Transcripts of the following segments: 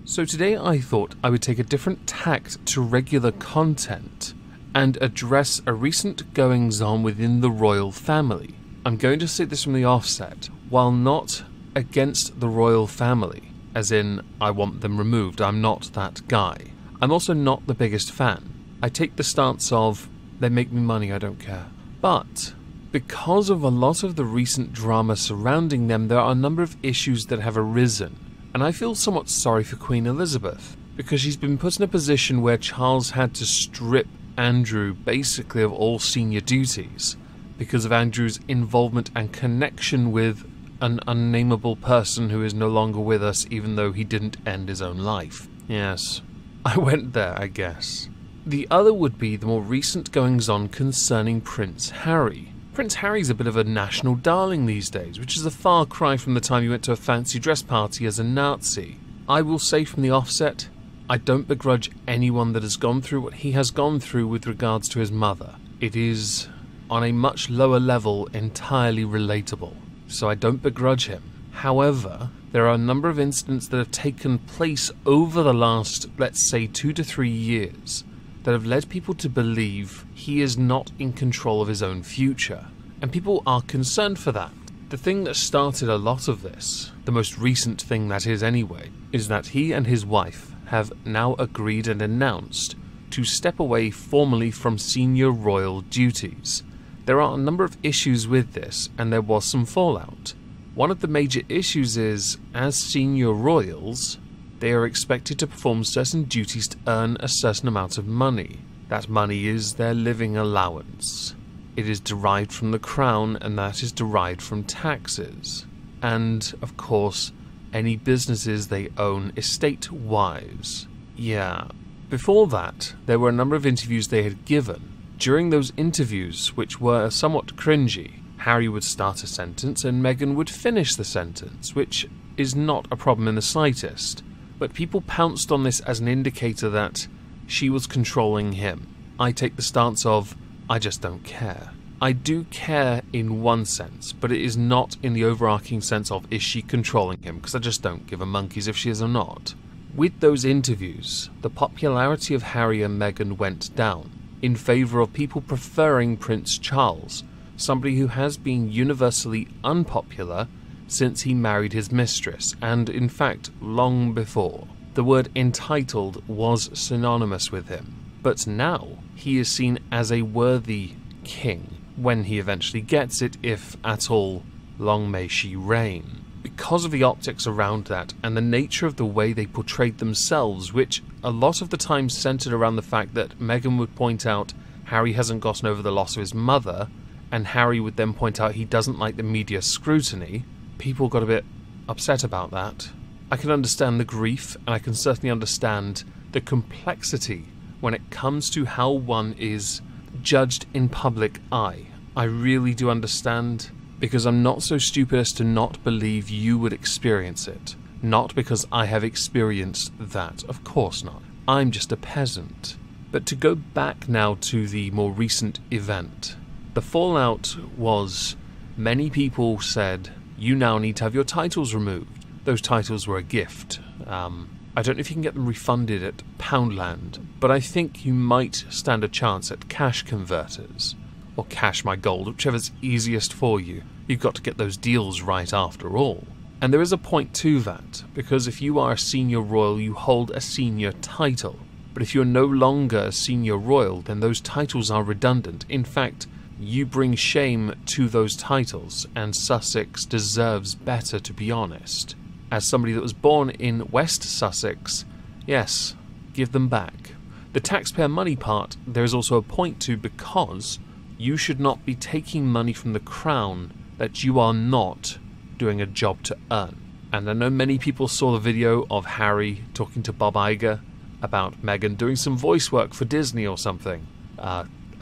So today I thought I would take a different tact to regular content and address a recent goings-on within the royal family. I'm going to say this from the offset, while not against the royal family, as in I want them removed, I'm not that guy. I'm also not the biggest fan. I take the stance of, they make me money, I don't care. But because of a lot of the recent drama surrounding them, there are a number of issues that have arisen. And I feel somewhat sorry for Queen Elizabeth, because she's been put in a position where Charles had to strip Andrew basically of all senior duties, because of Andrew's involvement and connection with an unnameable person who is no longer with us, even though he didn't end his own life. Yes, I went there, I guess. The other would be the more recent goings-on concerning Prince Harry. Prince Harry's a bit of a national darling these days, which is a far cry from the time he went to a fancy dress party as a Nazi. I will say from the offset, I don't begrudge anyone that has gone through what he has gone through with regards to his mother. It is, on a much lower level, entirely relatable, so I don't begrudge him. However, there are a number of incidents that have taken place over the last, let's say, 2 to 3 years, that have led people to believe he is not in control of his own future. And people are concerned for that. The thing that started a lot of this, the most recent thing that is anyway, is that he and his wife have now agreed and announced to step away formally from senior royal duties. There are a number of issues with this, and there was some fallout. One of the major issues is, as senior royals, they are expected to perform certain duties to earn a certain amount of money. That money is their living allowance. It is derived from the crown, and that is derived from taxes. And, of course, any businesses they own estate-wise. Yeah. Before that, there were a number of interviews they had given. During those interviews, which were somewhat cringy, Harry would start a sentence and Meghan would finish the sentence, which is not a problem in the slightest. But people pounced on this as an indicator that she was controlling him. I take the stance of, I just don't care. I do care in one sense, but it is not in the overarching sense of, is she controlling him? Because I just don't give a monkeys if she is or not. With those interviews, the popularity of Harry and Meghan went down, in favour of people preferring Prince Charles, somebody who has been universally unpopular since he married his mistress, and in fact long before. The word entitled was synonymous with him, but now he is seen as a worthy king, when he eventually gets it, if at all, long may she reign. Because of the optics around that, and the nature of the way they portrayed themselves, which a lot of the time centred around the fact that Meghan would point out Harry hasn't gotten over the loss of his mother, and Harry would then point out he doesn't like the media scrutiny, people got a bit upset about that. I can understand the grief, and I can certainly understand the complexity when it comes to how one is judged in public eye. I really do understand, because I'm not so stupid as to not believe you would experience it. Not because I have experienced that, of course not. I'm just a peasant. But to go back now to the more recent event, the fallout was many people said, you now need to have your titles removed. Those titles were a gift. I don't know if you can get them refunded at Poundland, but I think you might stand a chance at Cash Converters. Or Cash My Gold, whichever's easiest for you. You've got to get those deals right after all. And there is a point to that, because if you are a senior royal, you hold a senior title. But if you're no longer a senior royal, then those titles are redundant. In fact, you bring shame to those titles, and Sussex deserves better, to be honest. As somebody that was born in West Sussex, yes, give them back. The taxpayer money part, there is also a point to, because you should not be taking money from the crown that you are not doing a job to earn. And I know many people saw the video of Harry talking to Bob Iger about Meghan doing some voice work for Disney or something.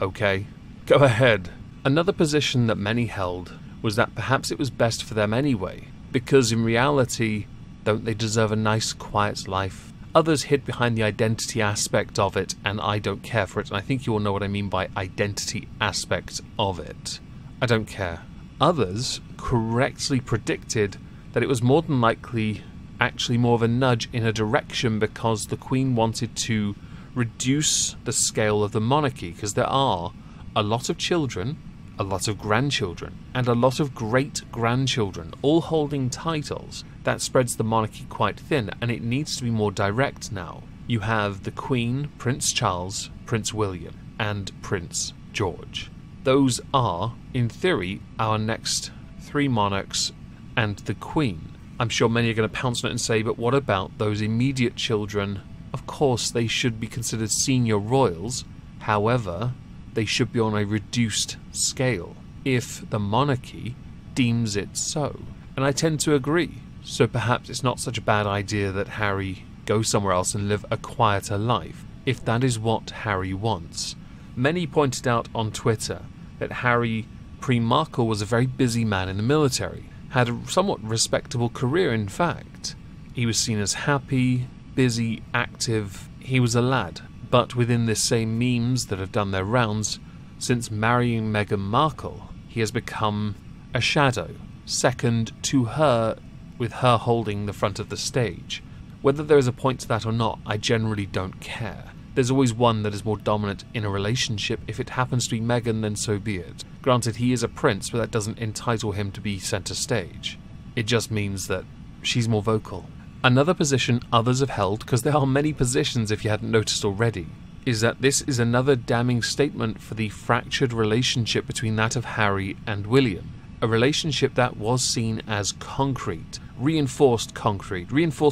Okay. Go ahead. Another position that many held was that perhaps it was best for them anyway, because in reality, don't they deserve a nice, quiet life? Others hid behind the identity aspect of it, and I don't care for it, and I think you all know what I mean by identity aspect of it. I don't care. Others correctly predicted that it was more than likely actually more of a nudge in a direction because the Queen wanted to reduce the scale of the monarchy, because there are a lot of children, a lot of grandchildren, and a lot of great-grandchildren, all holding titles. That spreads the monarchy quite thin, and it needs to be more direct now. You have the Queen, Prince Charles, Prince William, and Prince George. Those are, in theory, our next 3 monarchs and the Queen. I'm sure many are going to pounce on it and say, but what about those immediate children? Of course, they should be considered senior royals. However, they should be on a reduced scale, if the monarchy deems it so. And I tend to agree. So perhaps it's not such a bad idea that Harry go somewhere else and live a quieter life, if that is what Harry wants. Many pointed out on Twitter that Harry, pre-Markle, was a very busy man in the military, had a somewhat respectable career in fact. He was seen as happy, busy, active. He was a lad. But within the same memes that have done their rounds, since marrying Meghan Markle, he has become a shadow, second to her, with her holding the front of the stage. Whether there is a point to that or not, I generally don't care. There's always one that is more dominant in a relationship. If it happens to be Meghan, then so be it. Granted, he is a prince, but that doesn't entitle him to be centre stage. It just means that she's more vocal. Another position others have held, because there are many positions if you hadn't noticed already, is that this is another damning statement for the fractured relationship between that of Harry and William. A relationship that was seen as concrete, reinforced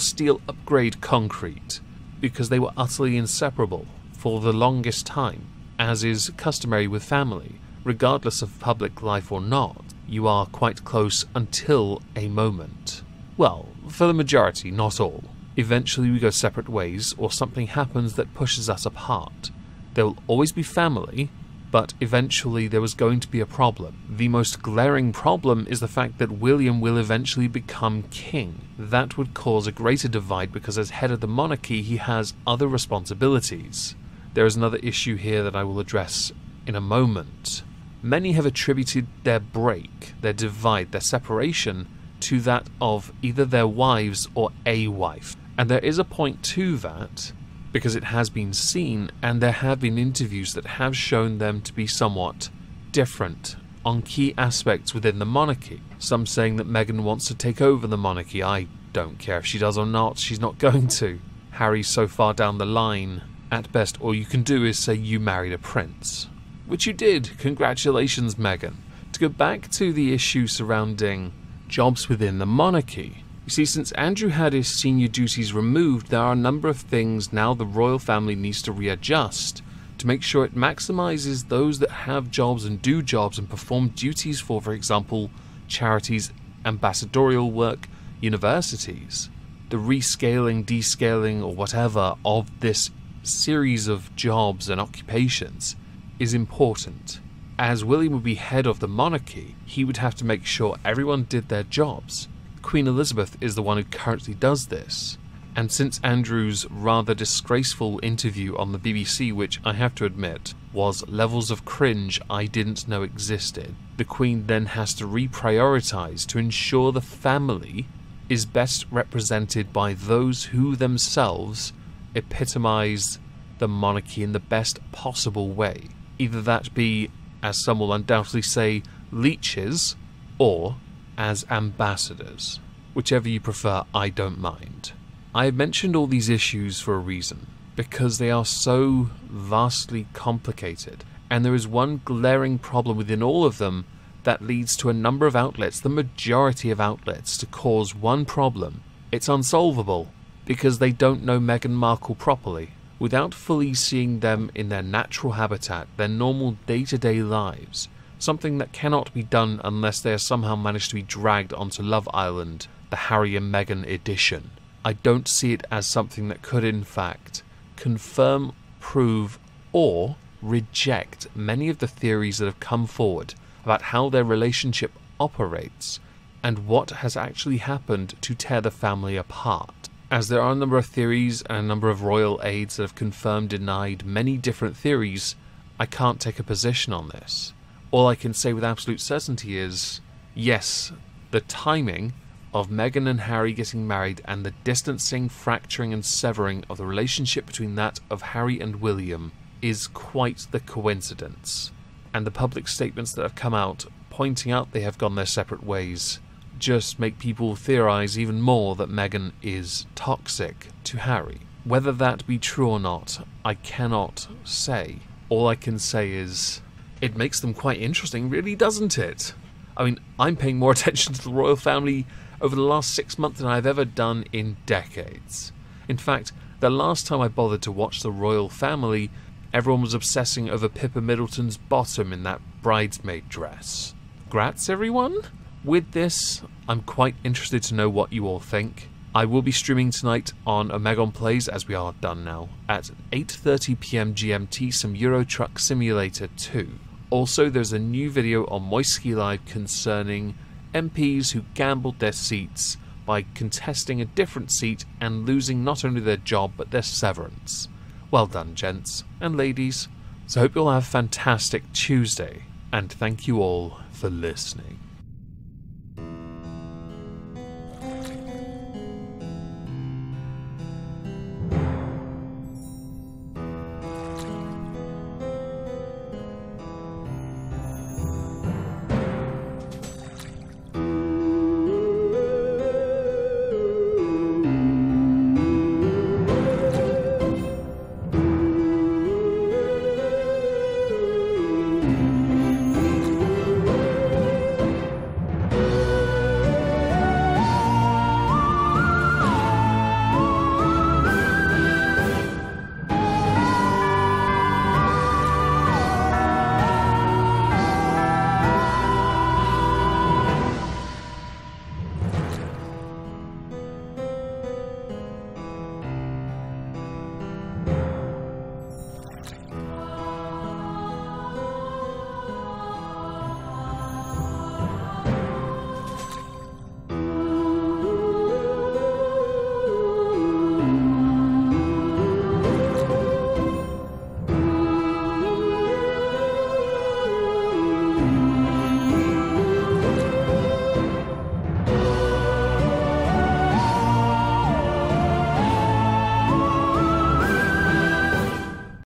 steel upgrade concrete, because they were utterly inseparable for the longest time, as is customary with family. Regardless of public life or not, you are quite close until a moment. Well, for the majority, not all. Eventually we go separate ways, or something happens that pushes us apart. There will always be family, but eventually there was going to be a problem. The most glaring problem is the fact that William will eventually become king. That would cause a greater divide because as head of the monarchy he has other responsibilities. There is another issue here that I will address in a moment. Many have attributed their break, their divide, their separation to that of either their wives or a wife. And there is a point to that, because it has been seen, and there have been interviews that have shown them to be somewhat different on key aspects within the monarchy. Some saying that Meghan wants to take over the monarchy. I don't care if she does or not, she's not going to. Harry's so far down the line, at best all you can do is say you married a prince. Which you did, congratulations Meghan. To go back to the issue surrounding jobs within the monarchy. You see, since Andrew had his senior duties removed, there are a number of things now the royal family needs to readjust to make sure it maximizes those that have jobs and do jobs and perform duties for example, charities, ambassadorial work, universities. The rescaling, descaling, or whatever of this series of jobs and occupations is important. As William would be head of the monarchy, he would have to make sure everyone did their jobs. Queen Elizabeth is the one who currently does this. And since Andrew's rather disgraceful interview on the BBC, which I have to admit was levels of cringe I didn't know existed, the Queen then has to reprioritise to ensure the family is best represented by those who themselves epitomise the monarchy in the best possible way. Either that be, as some will undoubtedly say, leeches, or as ambassadors. Whichever you prefer, I don't mind. I have mentioned all these issues for a reason, because they are so vastly complicated, and there is one glaring problem within all of them that leads to a number of outlets, the majority of outlets, to cause one problem. It's unsolvable, because they don't know Meghan Markle properly. Without fully seeing them in their natural habitat, their normal day-to-day lives, something that cannot be done unless they are somehow managed to be dragged onto Love Island, the Harry and Meghan edition. I don't see it as something that could in fact confirm, prove, or reject many of the theories that have come forward about how their relationship operates and what has actually happened to tear the family apart. As there are a number of theories and a number of royal aides that have confirmed, denied many different theories, I can't take a position on this. All I can say with absolute certainty is, yes, the timing of Meghan and Harry getting married and the distancing, fracturing and severing of the relationship between that of Harry and William is quite the coincidence. And the public statements that have come out pointing out they have gone their separate ways just make people theorise even more that Meghan is toxic to Harry. Whether that be true or not, I cannot say. All I can say is, it makes them quite interesting, really, doesn't it? I mean, I'm paying more attention to the royal family over the last 6 months than I've ever done in decades. In fact, the last time I bothered to watch the royal family, everyone was obsessing over Pippa Middleton's bottom in that bridesmaid dress. Grats, everyone? With this, I'm quite interested to know what you all think. I will be streaming tonight on Omegon Plays, as we are done now, at 8:30 PM GMT, some Euro Truck Simulator 2. Also, there's a new video on Moistski Live concerning MPs who gambled their seats by contesting a different seat and losing not only their job but their severance. Well done, gents and ladies. So I hope you all have a fantastic Tuesday, and thank you all for listening.